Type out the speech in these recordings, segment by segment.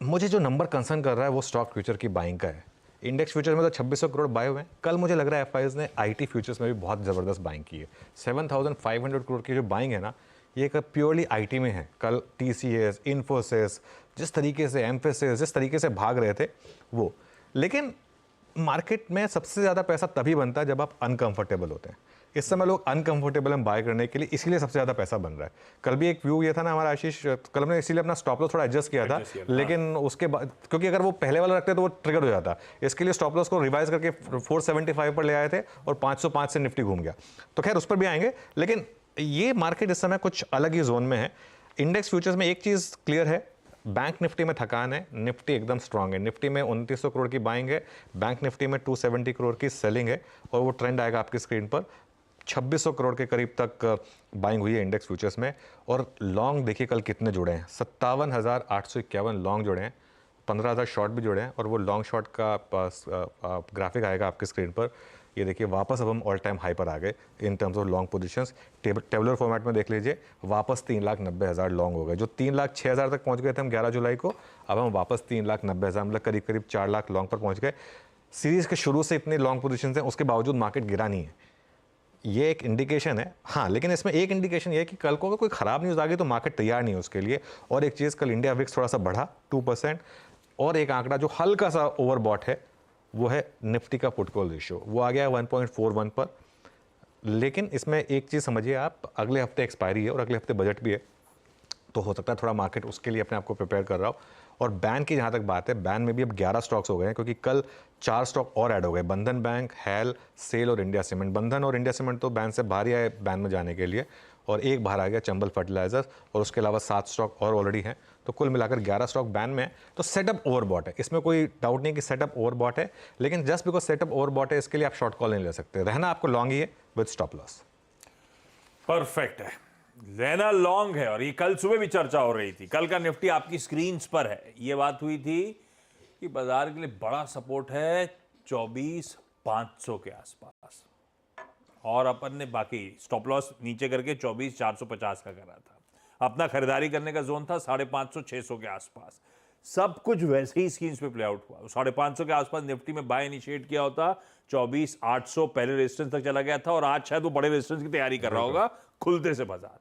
मुझे जो number concern कर रहा है वो स्टॉक फ्यूचर की बाइंग का है। इंडेक्स फ्यूचर में तो 2600 करोड़ बाय हुए हैं। कल मुझे लग रहा है एफआईज ने आईटी फ्यूचर्स में भी बहुत ज़बरदस्त बाइंग की है। 7500 करोड़ की जो बाइंग है ना, ये एक प्योरली आईटी में है। कल टीसीएस, इन्फोसिस, जिस तरीके से एम्फेसिस, जिस तरीके से भाग रहे थे वो। लेकिन मार्केट में सबसे ज़्यादा पैसा तभी बनता है जब आप अनकंफर्टेबल होते हैं। इस समय लोग अनकंफर्टेबल हैं बाय करने के लिए, इसीलिए सबसे ज़्यादा पैसा बन रहा है। कल भी एक व्यू ये था ना हमारा आशीष, कल हमने इसीलिए अपना स्टॉप लॉस थोड़ा एडजस्ट किया था, लेकिन उसके बाद क्योंकि अगर वो पहले वाला रखते तो वो ट्रिगर हो जाता, इसके लिए स्टॉप लॉस को रिवाइज करके 475 पर ले आए थे और 505 से निफ्टी घूम गया। तो खैर उस पर भी आएंगे, लेकिन ये मार्केट इस समय कुछ अलग ही जोन में है। इंडेक्स फ्यूचर्स में एक चीज़ क्लियर है, बैंक निफ्टी में थकान है, निफ्टी एकदम स्ट्रांग है। निफ्टी में 2900 करोड़ की बाइंग है, बैंक निफ्टी में 270 करोड़ की सेलिंग है, और वो ट्रेंड आएगा आपकी स्क्रीन पर। 2600 करोड़ के करीब तक बाइंग हुई है इंडेक्स फ्यूचर्स में। और लॉन्ग देखिए कल कितने जुड़े हैं, 57,851 लॉन्ग जुड़े हैं, 15,000 शॉर्ट भी जुड़े हैं, और वो लॉन्ग शॉर्ट का ग्राफिक आएगा आपकी स्क्रीन पर। ये देखिए वापस अब हम ऑल टाइम हाई पर आ गए in terms of long positions. Tabular format में देख लीजिए, वापस 3,90,000 लॉन्ग हो गए। जो 3,06,000 तक पहुंच गए थे हम 11 जुलाई को, अब हम वापस 3,90,000 मतलब करीब करीब 4 लाख लॉन्ग पर पहुंच गए। सीरीज़ के शुरू से इतने लॉन्ग पोजीशन हैं, उसके बावजूद मार्केट गिरा नहीं है। ये एक इंडिकेशन है। हाँ, लेकिन इसमें एक इंडिकेशन ये है कि कल को अगर कोई ख़राब न्यूज़ आ गई तो मार्केट तैयार नहीं है उसके लिए। और एक चीज़, कल इंडिया विक्स थोड़ा सा बढ़ा 2%, और एक आंकड़ा जो हल्का सा ओवरबॉट है वो है निफ्टी का पुट कॉल रेशियो, वो आ गया 1.41 पर। लेकिन इसमें एक चीज़ समझिए आप, अगले हफ्ते एक्सपायरी है और अगले हफ्ते बजट भी है, तो हो सकता है थोड़ा मार्केट उसके लिए अपने आप को प्रिपेयर कर रहा हो। और बैन की जहाँ तक बात है, बैन में भी अब 11 स्टॉक्स हो गए हैं, क्योंकि कल 4 स्टॉक और ऐड हो गए, बंधन बैंक, हैल, सेल और इंडिया सीमेंट। बंधन और इंडिया सीमेंट तो बैन से बाहर ही आए बैन में जाने के लिए, और एक बाहर आ गया चंबल फर्टिलाइजर्स, और उसके अलावा 7 स्टॉक और ऑलरेडी हैं। तो कुल मिलाकर 11 स्टॉक बैन में है। तो सेटअप ओवरबॉट है, इसमें कोई डाउट नहीं कि सेटअप ओवरबॉट है, लेकिन जस्ट बिकॉज सेटअप ओवरबॉट है इसके लिए आप शॉर्ट कॉल नहीं ले सकते। रहना आपको लॉन्ग ही है विद स्टॉप लॉस। परफेक्ट है, लेना लॉन्ग है। और ये कल सुबह भी चर्चा हो रही थी, कल का निफ्टी आपकी स्क्रीन पर है। ये बात हुई थी कि बाजार के लिए बड़ा सपोर्ट है 24,500 के आसपास, और अपन ने बाकी स्टॉप लॉस नीचे करके 24,450 का करा था। अपना खरीदारी करने का जोन था 550-600 के आसपास। सब कुछ वैसे ही स्क्रीन पे प्ले आउट हुआ। 550 के आसपास निफ्टी में बाय इनिशिएट किया होता, 24,800 पहले रेजिस्टेंस तक चला गया था, और आज शायद वो बड़े रेजिस्टेंस की तैयारी कर रहा होगा खुलते से बाजार।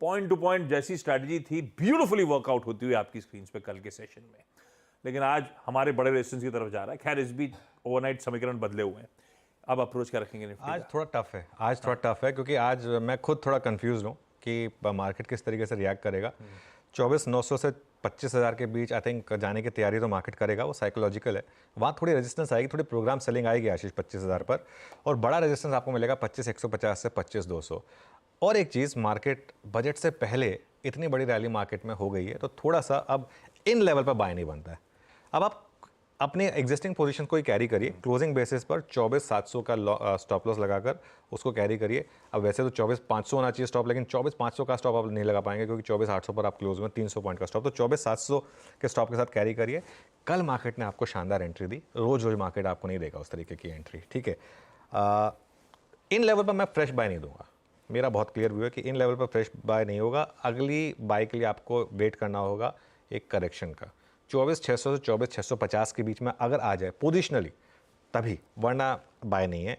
पॉइंट टू पॉइंट जैसी स्ट्रैटेजी थी, ब्यूटीफुली वर्कआउट होती हुई आपकी स्क्रीन पे कल के सेशन में। लेकिन आज हमारे बड़े रेजिस्टेंस की तरफ जा रहा है। खैर, इस बीच ओवरनाइट समीकरण बदले हुए हैं। अब अप्रोच क्या रखेंगे निफ्टी आज का? थोड़ा टफ है, आज थोड़ा टफ है, क्योंकि आज मैं खुद थोड़ा कंफ्यूज हूँ कि मार्केट किस तरीके से रिएक्ट करेगा। 24,900 से 25,000 के बीच आई थिंक जाने की तैयारी तो मार्केट करेगा, वो साइकोलॉजिकल है। वहाँ थोड़ी रेजिस्टेंस आएगी, थोड़ी प्रोग्राम सेलिंग आएगी आशीष 25,000 पर, और बड़ा रेजिस्टेंस आपको मिलेगा 25,150 से 25,200। और एक चीज़, मार्केट बजट से पहले इतनी बड़ी रैली मार्केट में हो गई है, तो थोड़ा सा अब इन लेवल पर बाय नहीं बनता है। अब आप अपने एग्जिस्टिंग पोजीशन को ही कैरी करिए, क्लोजिंग बेसिस पर 24,700 का स्टॉप लॉस लगाकर उसको कैरी करिए। अब वैसे तो 24,500 होना चाहिए स्टॉप, लेकिन 24,500 का स्टॉप आप नहीं लगा पाएंगे, क्योंकि 24,800 पर आप क्लोज हुए, 300 पॉइंट का स्टॉप। तो 24,700 के स्टॉप के साथ कैरी करिए। कल मार्केट ने आपको शानदार एंट्री दी, रोज रोज मार्केट आपको नहीं देगा उस तरीके की एंट्री, ठीक है। इन लेवल पर मैं फ्रेश बाय नहीं दूंगा, मेरा बहुत क्लियर व्यू है कि इन लेवल पर फ्रेश बाय नहीं होगा। अगली बाय के लिए आपको वेट करना होगा एक करेक्शन का, 24,600 से 24,650 के बीच में अगर आ जाए पोजिशनली तभी, वरना बाय नहीं है।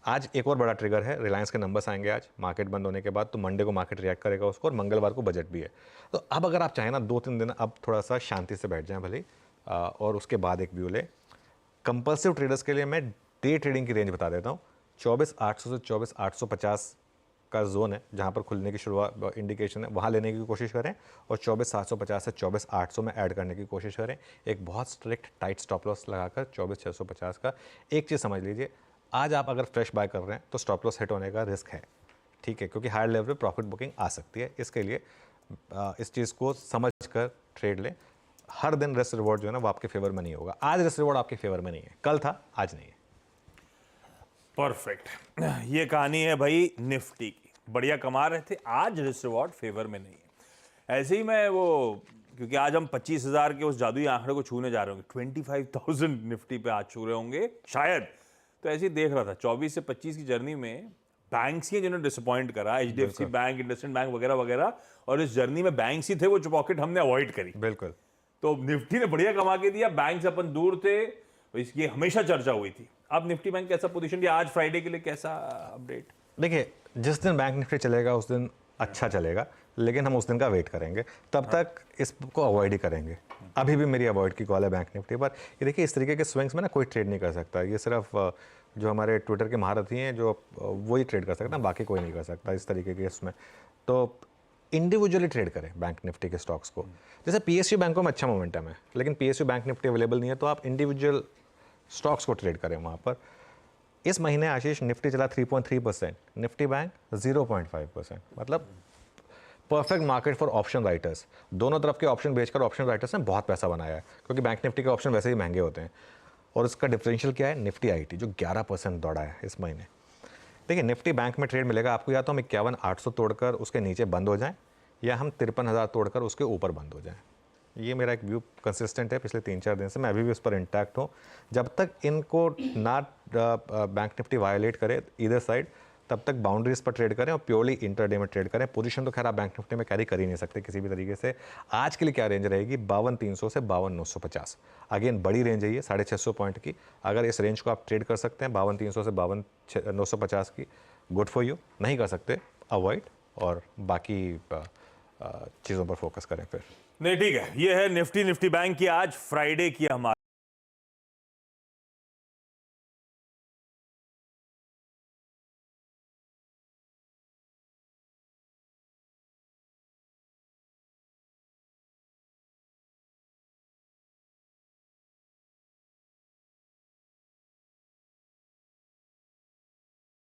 आज एक और बड़ा ट्रिगर है, रिलायंस के नंबर्स आएंगे आज मार्केट बंद होने के बाद, तो मंडे को मार्केट रिएक्ट करेगा उसको, और मंगलवार को बजट भी है। तो अब अगर आप चाहें ना 2-3 दिन अब थोड़ा सा शांति से बैठ जाएं भले ही, और उसके बाद एक व्यू ले। कंपल्सिव ट्रेडर्स के लिए मैं डे ट्रेडिंग की रेंज बता देता हूँ, 24,800 से 24,850 का जोन है जहाँ पर खुलने की शुरुआत इंडिकेशन है, वहाँ लेने की कोशिश करें, और 24,750 से 24,800 में ऐड करने की कोशिश करें, एक बहुत स्ट्रिक्ट टाइट स्टॉप लॉस लगाकर 24,650 का। एक चीज़ समझ लीजिए, आज आप अगर फ्रेश बाय कर रहे हैं तो स्टॉप लॉस हिट होने का रिस्क है, ठीक है, क्योंकि हायर लेवल पे प्रॉफिट बुकिंग आ सकती है। इसके लिए इस चीज़ को समझ कर ट्रेड लें। हर दिन रिस्क रिवॉर्ड जो है ना वो आपके फेवर में नहीं होगा। आज रिस्क रिवॉर्ड आपके फेवर में नहीं है, कल था, आज नहीं है। परफेक्ट, ये कहानी है भाई निफ्टी की। बढ़िया कमा रहे थे, आज रिस्क रिवॉर्ड फेवर में नहीं है। ऐसे ही मैं वो, क्योंकि आज हम 25,000 के उस जादुई आंकड़े को छूने जा रहे होंगे, 25,000 निफ्टी पे आज छू रहे होंगे शायद। तो ऐसे ही देख रहा था 24 से 25 की जर्नी में बैंक्स ही जिन्होंने डिसअपॉइंट करा, HDFC बैंक, इंडसइंड बैंक वगैरह वगैरह, और इस जर्नी में बैंक्स ही थे वो जो पॉकेट हमने अवॉइड करी। बिल्कुल। तो निफ्टी ने बढ़िया कमा के दिया, बैंक से अपन दूर थे, तो इसकी हमेशा चर्चा हुई थी। अब निफ्टी बैंक कैसा पोजीशन दिया आज फ्राइडे के लिए, कैसा अपडेट? देखिए, जिस दिन बैंक निफ्टी चलेगा उस दिन अच्छा चलेगा, लेकिन हम उस दिन का वेट करेंगे, तब तक इसको अवॉइड ही करेंगे। अभी भी मेरी अवॉइड की कॉल है बैंक निफ्टी पर। ये देखिए, इस तरीके के स्विंग्स में ना कोई ट्रेड नहीं कर सकता, ये सिर्फ जो हमारे ट्विटर के महारथी हैं जो वही ट्रेड कर सकता है, बाकी कोई नहीं कर सकता इस तरीके के इसमें। तो इंडिविजुअली ट्रेड करें बैंक निफ्टी के स्टॉक्स को। जैसे पीएसयू बैंकों में अच्छा मोमेंटम है, लेकिन पीएसयू बैंक निफ्टी अवेलेबल नहीं है, तो आप इंडिविजुअल स्टॉक्स को ट्रेड करें वहाँ पर। इस महीने आशीष निफ्टी चला 3.3%, निफ्टी बैंक 0.5%, मतलब perfect market for option writers. दोनों तरफ के ऑप्शन बेचकर ऑप्शन राइटर्स ने बहुत पैसा बनाया है, क्योंकि बैंक निफ्टी के ऑप्शन वैसे ही महंगे होते हैं। और इसका डिफरेंशियल क्या है? निफ्टी आईटी जो 11% दौड़ा है इस महीने। देखिए, निफ्टी बैंक में ट्रेड मिलेगा आपको, या तो हम 51,800 तोड़कर उसके नीचे बंद हो जाएं, या हम 53,000 तोड़कर उसके ऊपर बंद हो जाएं। ये मेरा एक व्यू कंसिस्टेंट है पिछले 3-4 दिन से, मैं अभी भी उस पर इंटैक्ट हूँ। जब तक इनको ना बैंक निफ्टी वायलेट करे ईदर साइड, तब तक बाउंड्रीज पर ट्रेड करें और प्योरली इंटरडे में ट्रेड करें। पोजीशन तो खैर आप बैंक निफ्टी में कैरी कर ही नहीं सकते किसी भी तरीके से। आज के लिए क्या रेंज रहेगी? 52,300 से 52,950। अगेन बड़ी रेंज है ये, 650 पॉइंट की। अगर इस रेंज को आप ट्रेड कर सकते हैं 52,300 से 52,950 की, गुड फॉर यू। नहीं कर सकते, अवॉइड, और बाकी चीज़ों पर फोकस करें फिर। नहीं, ठीक है। ये है निफ्टी बैंक की आज फ्राइडे की हमारी